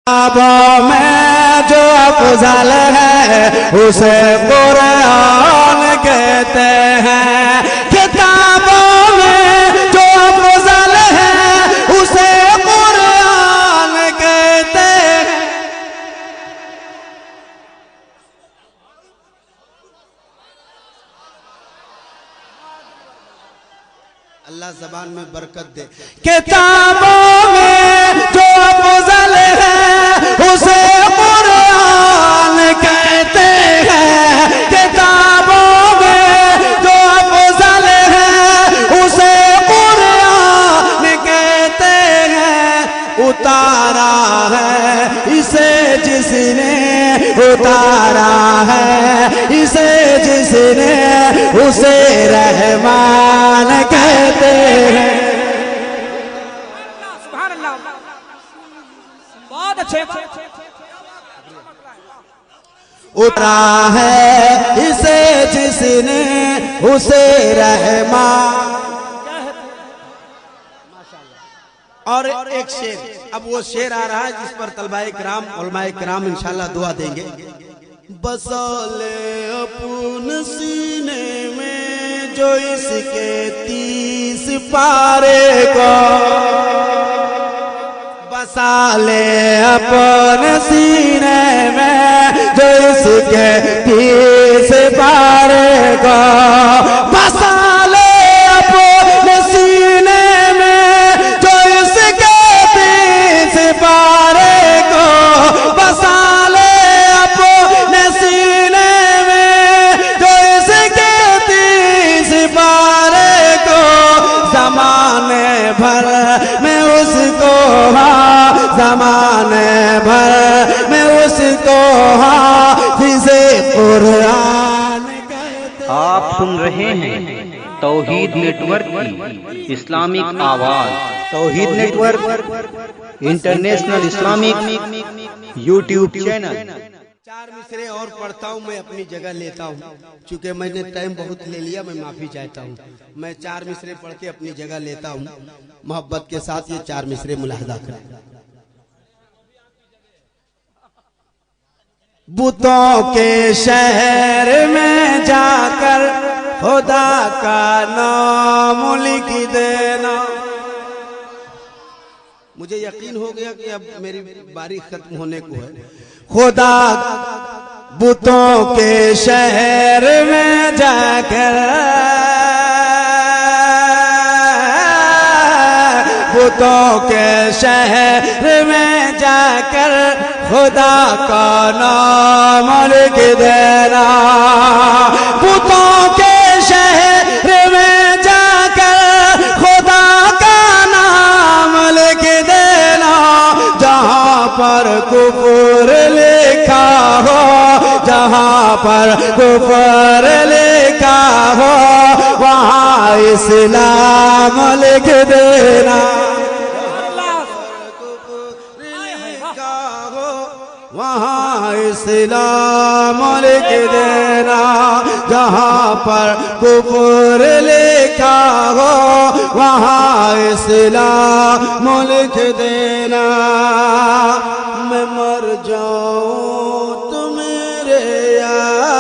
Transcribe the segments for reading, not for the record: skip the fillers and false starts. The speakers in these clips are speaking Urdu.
کتابوں میں جو افضل ہے اسے قرآن کہتے ہیں، کتابوں میں جو افضل ہے اسے قرآن کہتے ہیں۔ اللہ زبان میں برکت دے۔ کتابوں میں جو افضل ہے اسے قرآن کہتے ہیں، کتابوں میں جو افضل ہے اسے قرآن کہتے ہیں۔ اتارا ہے اسے جس نے اتارا ہے اسے جس نے اسے رحمان کہتے ہیں۔ سبحان اللہ، بہت اچھے۔ اتارا ہے اسے جس نے اسے رحمان۔ اور ایک شعر، اب وہ شعر آ رہا ہے جس پر طلبہ کرام علماء کرام انشاءاللہ دعا دیں گے۔ بسا لے اپنے سینے میں جو اس کے 30 پارے کو، بسا لے اپنے سینے میں جو اس کے 30 پارے کو، بسا لے اپنے سینے میں جو اس کے 30 پارے کو، بسا لے اپنے سینے میں جو اس کے 30 پارے کو، زمانے بھر میں اس کو زمانے بھر میں اس کو حافظ قرآن کہتے ہیں۔ آپ سن رہے ہیں توحید نیٹ ورک کی اسلامک آواز۔ توحید network international Islamic YouTube channel. 4 مصرے اور پڑھتا ہوں، میں اپنی جگہ لیتا ہوں، چونکہ میں نے ٹائم بہت لے لیا، میں معافی چاہتا ہوں۔ میں 4 مصرے پڑھ کے اپنی جگہ لیتا ہوں، محبت کے ساتھ یہ 4 مصرے ملاحظہ کریں۔ بتوں کے شہر میں جا کر خدا کا نام لکھ دینا۔ مجھے یقین ہو گیا کہ اب میری باری ختم ہونے کو ہے۔ خدا بتوں کے شہر میں جا کر، بتوں کے شہر میں جا کر خدا کا نام لکھ دینا۔ بتوں کے شہر میں جا کر خدا کا نام لکھ دینا۔ جہاں پر کفر لکھا ہو، جہاں پر کفر لکھا ہو وہاں اسلام لکھ دینا۔ وہاں اسلام لکھ دینا۔ جہاں پر کفر لکھا ہو وہاں اسلام لکھ دینا۔ میں مر جاؤں تو میرے یار،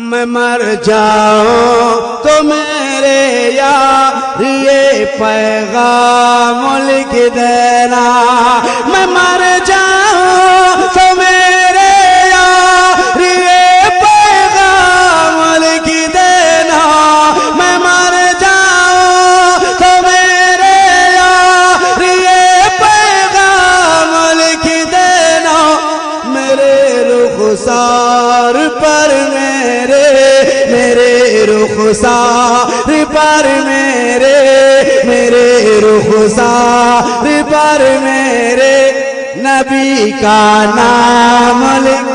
میں مر جاؤں تو میرے یار یہ پیغام لکھ دینا۔ میں مر جاؤں تو میرے یار یہ پیغام لکھ دینا۔ میں مر جاؤں تو میرے یار یہ پیغام لکھ دینا۔ میرے رخسار پر میرے رخسار پر میرے رخسار پر میرے نبی کا نام لکھ